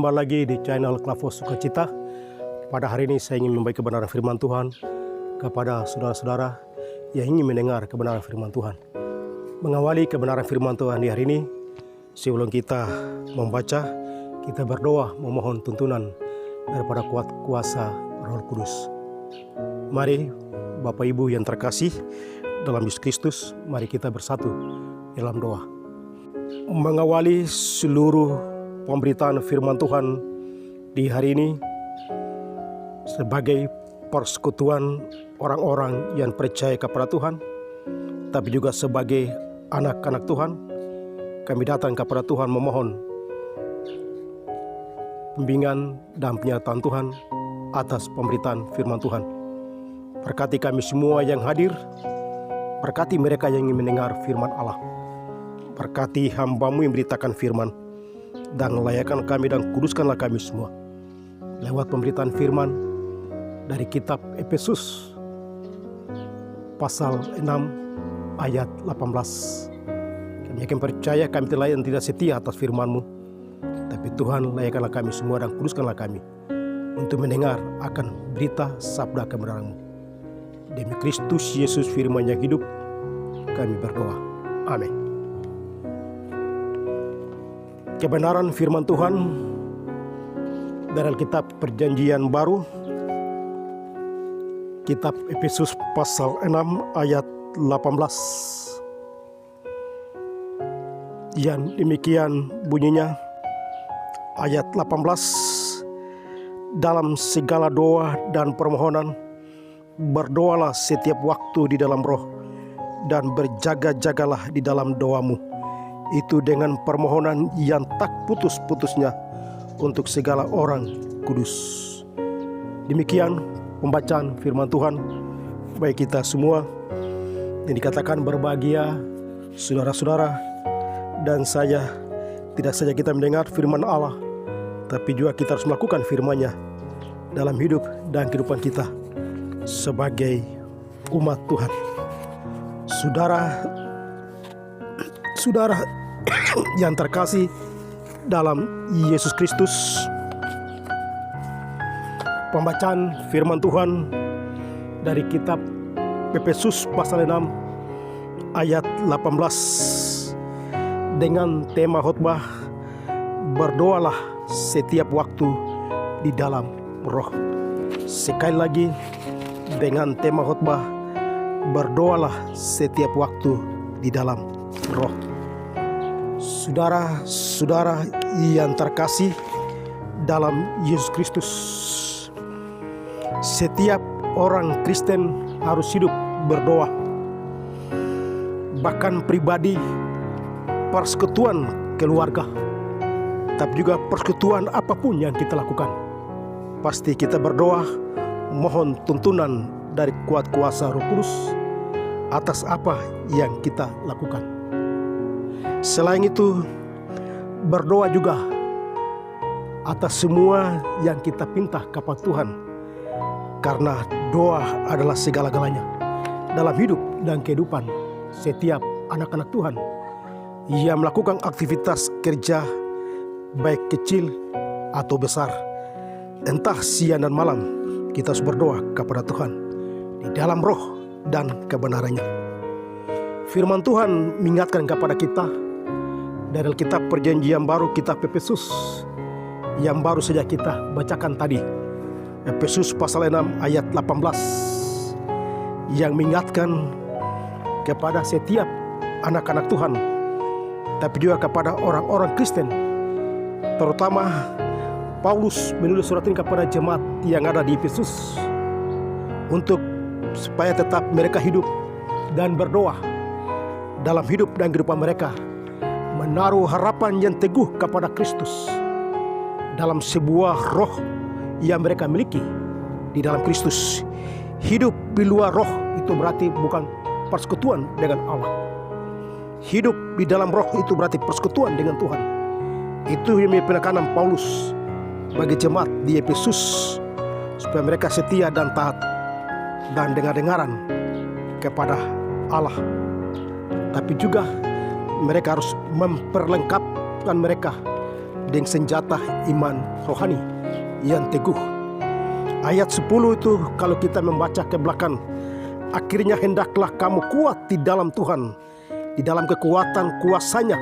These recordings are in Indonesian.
Berjumpa lagi di channel Klavos Sukacita. Pada hari ini saya ingin membagi kebenaran firman Tuhan kepada saudara-saudara yang ingin mendengar kebenaran firman Tuhan. Mengawali kebenaran firman Tuhan di hari ini, sebelum kita membaca, kita berdoa memohon tuntunan daripada kuat kuasa Roh Kudus. Mari Bapak Ibu yang terkasih dalam Yesus Kristus, mari kita bersatu dalam doa. Mengawali seluruh pemberitaan firman Tuhan di hari ini sebagai persekutuan orang-orang yang percaya kepada Tuhan, tapi juga sebagai anak-anak Tuhan, kami datang kepada Tuhan memohon bimbingan dan penyertaan Tuhan atas pemberitaan firman Tuhan. Berkati kami semua yang hadir, berkati mereka yang ingin mendengar firman Allah, berkati hamba-Mu yang beritakan firman, dan layakan kami dan kuduskanlah kami semua lewat pemberitaan firman dari kitab Efesus pasal 6 ayat 18. Kami yakin percaya kami tidak setia atas firman-Mu, tapi Tuhan layakanlah kami semua dan kuduskanlah kami untuk mendengar akan berita sabda kebenaran-Mu. Demi Kristus Yesus firman yang hidup, kami berdoa. Amin. Kebenaran firman Tuhan dari Alkitab Perjanjian Baru, kitab Efesus pasal 6 ayat 18. Yang demikian bunyinya, ayat 18, dalam segala doa dan permohonan berdoalah setiap waktu di dalam roh, dan berjaga-jagalah di dalam doamu, itu dengan permohonan yang tak putus-putusnya untuk segala orang kudus. Demikian pembacaan firman Tuhan bagi kita semua yang dikatakan berbahagia saudara-saudara dan saya. Tidak saja kita mendengar firman Allah, tapi juga kita harus melakukan firman-Nya dalam hidup dan kehidupan kita sebagai umat Tuhan. Saudara yang terkasih dalam Yesus Kristus, pembacaan firman Tuhan dari kitab Efesus pasal 6 ayat 18 dengan tema khotbah berdoalah setiap waktu di dalam roh. Sekali lagi dengan tema khotbah berdoalah setiap waktu di dalam roh. Saudara-saudara yang terkasih dalam Yesus Kristus, setiap orang Kristen harus hidup berdoa. Bahkan pribadi, persekutuan keluarga, tapi juga persekutuan apapun yang kita lakukan, pasti kita berdoa mohon tuntunan dari kuat kuasa Roh Kudus atas apa yang kita lakukan. Selain itu, berdoa juga atas semua yang kita pinta kepada Tuhan, karena doa adalah segala-galanya dalam hidup dan kehidupan setiap anak-anak Tuhan yang melakukan aktivitas kerja baik kecil atau besar, entah siang dan malam. Kita harus berdoa kepada Tuhan di dalam roh dan kebenarannya. Firman Tuhan mengingatkan kepada kita dari Alkitab Perjanjian Baru, kitab Efesus yang baru saja kita bacakan tadi, Efesus pasal 6 ayat 18, yang mengingatkan kepada setiap anak-anak Tuhan, tapi juga kepada orang-orang Kristen, terutama Paulus menulis surat ini kepada jemaat yang ada di Efesus untuk supaya tetap mereka hidup dan berdoa dalam hidup dan kehidupan mereka, menaruh harapan yang teguh kepada Kristus dalam sebuah roh yang mereka miliki di dalam Kristus. Hidup di luar roh itu berarti bukan persekutuan dengan Allah. Hidup di dalam roh itu berarti persekutuan dengan Tuhan. Itu yang menjadi penekanan Paulus bagi jemaat di Efesus, supaya mereka setia dan taat dan dengar-dengaran kepada Allah. Tapi juga mereka harus memperlengkapkan mereka dengan senjata iman rohani yang teguh. Ayat 10 itu kalau kita membaca ke belakang, akhirnya hendaklah kamu kuat di dalam Tuhan, di dalam kekuatan kuasanya.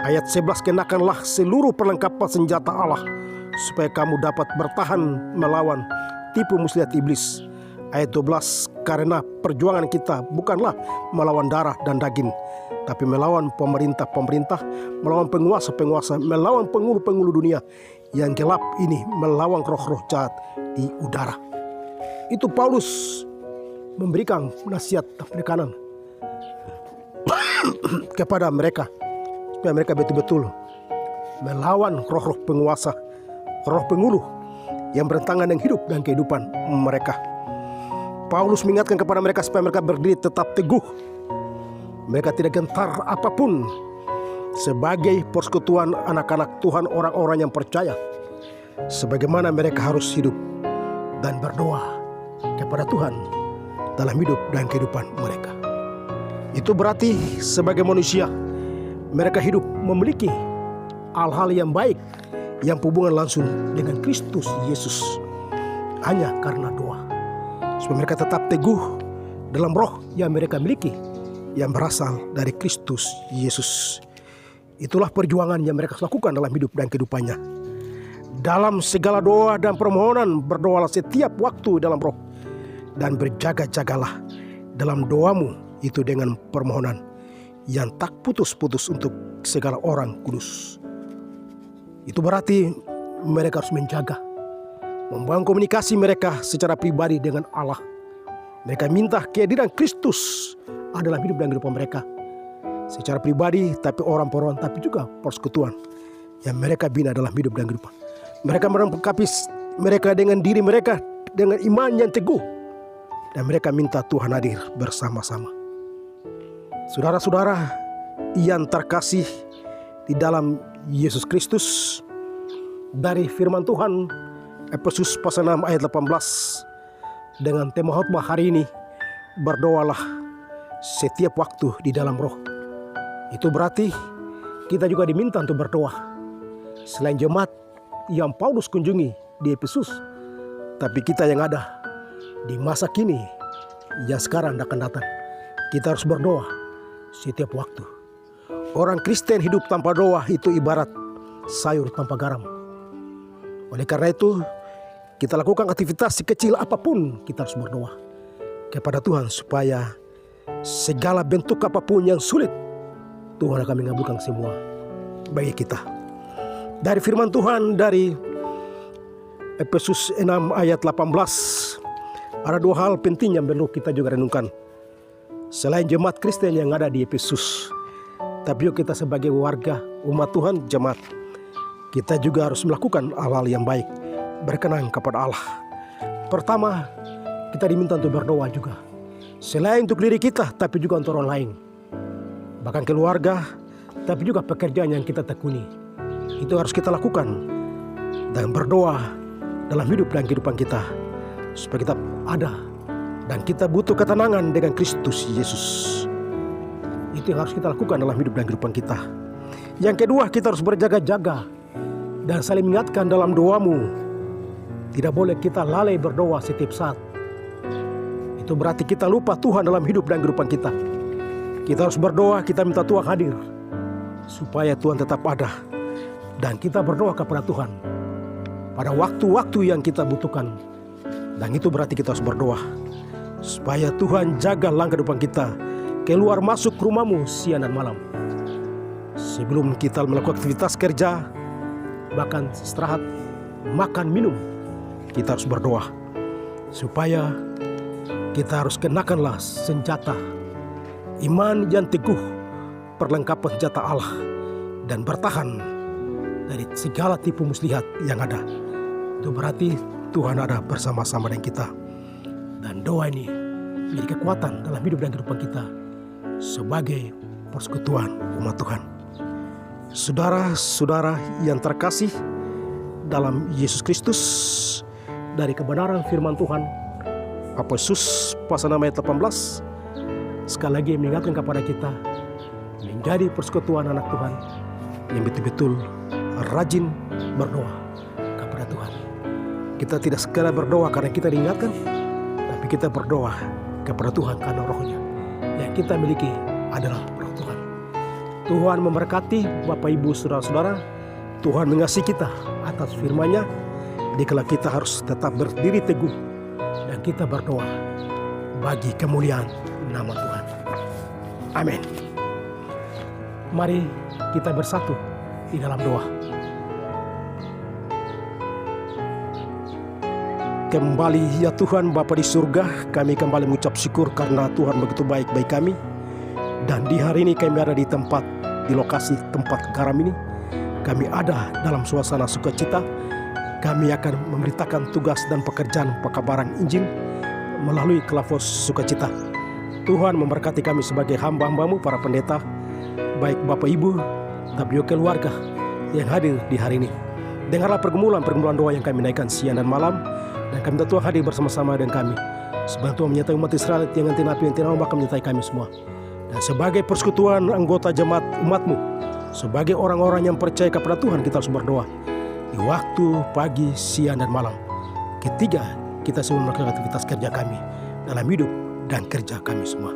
Ayat 11, kenakanlah seluruh perlengkapan senjata Allah supaya kamu dapat bertahan melawan tipu muslihat iblis. Ayat 12, karena perjuangan kita bukanlah melawan darah dan daging, tapi melawan pemerintah-pemerintah, melawan penguasa-penguasa, melawan penghulu-penghulu dunia yang gelap ini, melawan roh-roh jahat di udara. Itu Paulus memberikan nasihat dan penekanan kepada mereka, supaya mereka betul-betul melawan roh-roh penguasa, roh penghulu yang bertentangan dengan hidup dan kehidupan mereka. Paulus mengingatkan kepada mereka supaya mereka berdiri tetap teguh. Mereka tidak gentar apapun sebagai persekutuan anak-anak Tuhan, orang-orang yang percaya. Sebagaimana mereka harus hidup dan berdoa kepada Tuhan dalam hidup dan kehidupan mereka. Itu berarti sebagai manusia mereka hidup memiliki hal-hal yang baik yang hubungan langsung dengan Kristus Yesus hanya karena doa. Supaya mereka tetap teguh dalam roh yang mereka miliki, yang berasal dari Kristus Yesus. Itulah perjuangan yang mereka lakukan dalam hidup dan kehidupannya. Dalam segala doa dan permohonan, berdoalah setiap waktu dalam roh, dan berjaga-jagalah dalam doamu itu dengan permohonan yang tak putus-putus untuk segala orang kudus. Itu berarti mereka harus menjaga, membangun komunikasi mereka secara pribadi dengan Allah. Mereka minta kehadiran Kristus adalah hidup dan kehidupan mereka secara pribadi, tapi orang per orang, tapi juga persekutuan yang mereka bina dalam hidup dan kehidupan. Mereka melengkapi mereka dengan diri mereka dengan iman yang teguh, dan mereka minta Tuhan hadir bersama-sama. Saudara-saudara yang terkasih di dalam Yesus Kristus, dari firman Tuhan Efesus pasal 6 ayat 18 dengan tema khotbah hari ini, berdoalah setiap waktu di dalam roh. Itu berarti kita juga diminta untuk berdoa. Selain jemaat yang Paulus kunjungi di Efesus, tapi kita yang ada di masa kini yang sekarang akan datang, kita harus berdoa setiap waktu. Orang Kristen hidup tanpa doa itu ibarat sayur tanpa garam. Oleh karena itu, kita lakukan aktivitas sekecil apapun, kita harus berdoa kepada Tuhan supaya segala bentuk apapun yang sulit, Tuhan akan mengabulkan semua bagi kita. Dari firman Tuhan dari Efesus 6 ayat 18, ada dua hal penting yang perlu kita juga renungkan. Selain jemaat Kristen yang ada di Efesus, tapi juga kita sebagai warga umat Tuhan, jemaat, kita juga harus melakukan hal-hal yang baik, berkenan kepada Allah. Pertama, kita diminta untuk berdoa juga. Selain untuk diri kita, tapi juga untuk orang lain. Bahkan keluarga, tapi juga pekerjaan yang kita tekuni. Itu harus kita lakukan. Dan berdoa dalam hidup dan kehidupan kita, supaya kita ada. Dan kita butuh ketenangan dengan Kristus Yesus. Itu yang harus kita lakukan dalam hidup dan kehidupan kita. Yang kedua, kita harus berjaga-jaga dan saling mengingatkan dalam doamu. Tidak boleh kita lalai berdoa setiap saat. Itu berarti kita lupa Tuhan dalam hidup dan kehidupan kita. Kita harus berdoa, kita minta Tuhan hadir supaya Tuhan tetap ada. Dan kita berdoa kepada Tuhan pada waktu-waktu yang kita butuhkan. Dan itu berarti kita harus berdoa supaya Tuhan jaga langkah depan kita, keluar masuk rumahmu siang dan malam. Sebelum kita melakukan aktivitas kerja, bahkan istirahat, makan, minum, kita harus berdoa supaya kita harus kenakanlah senjata iman yang teguh, perlengkapan senjata Allah, dan bertahan dari segala tipu muslihat yang ada. Itu berarti Tuhan ada bersama-sama dengan kita. Dan doa ini menjadi kekuatan dalam hidup dan kehidupan kita sebagai persekutuan umat Tuhan. Saudara-saudara yang terkasih dalam Yesus Kristus, dari kebenaran firman Tuhan Efesus pasal 6 ayat 18 sekali lagi mengingatkan kepada kita menjadi persekutuan anak Tuhan yang betul-betul rajin berdoa kepada Tuhan. Kita tidak sekadar berdoa karena kita diingatkan, tapi kita berdoa kepada Tuhan karena rohnya. Yang kita miliki adalah roh Tuhan. Tuhan memberkati Bapak Ibu Saudara-saudara. Tuhan mengasihi kita atas firman-Nya. Dikala kita harus tetap berdiri teguh dan kita berdoa bagi kemuliaan nama Tuhan. Amin. Mari kita bersatu di dalam doa. Kembali ya Tuhan Bapa di surga, kami kembali mengucap syukur karena Tuhan begitu baik bagi kami. Dan di hari ini kami ada di lokasi tempat garam ini. Kami ada dalam suasana sukacita. Kami akan memberitakan tugas dan pekerjaan pekabaran Injil melalui Kelavos Sukacita. Tuhan memberkati kami sebagai hamba-hambamu, para pendeta, baik Bapak Ibu, tapi juga keluarga yang hadir di hari ini. Dengarlah pergumulan doa yang kami naikkan siang dan malam, dan kami minta Tuhan hadir bersama-sama dengan kami. Sebab Tuhan menyertai umat Israel yang nanti napi yang tidak maka menyertai kami semua. Dan sebagai persekutuan anggota jemaat umatmu, sebagai orang-orang yang percaya kepada Tuhan, kita harus berdoa di waktu pagi, siang, dan malam. Ketiga, kita semua melakukan aktivitas kerja kami dalam hidup dan kerja kami semua.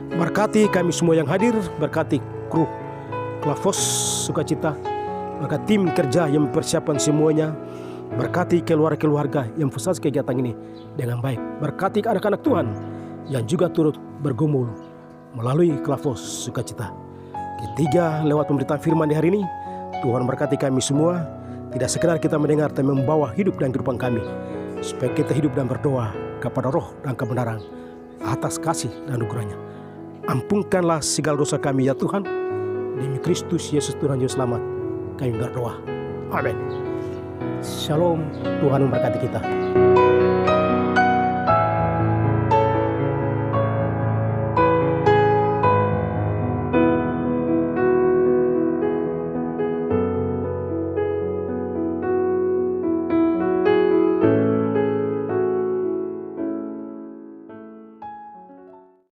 Berkati kami semua yang hadir, berkati kru Kelavos Sukacita, berkati tim kerja yang mempersiapkan semuanya, berkati keluarga-keluarga yang sukses kegiatan ini dengan baik, berkati anak-anak Tuhan yang juga turut bergumul melalui Kelavos Sukacita. Ketiga, lewat pemberitaan firman di hari ini, Tuhan berkati kami semua, tidak sekedar kita mendengar, tapi membawa hidup dan kehidupan kami, supaya kita hidup dan berdoa kepada roh dan kebenaran atas kasih dan anugerah-Nya. Ampunkanlah segala dosa kami ya Tuhan, demi Kristus Yesus Tuhan Juru Selamat kami berdoa. Amin. Shalom, Tuhan memberkati kita.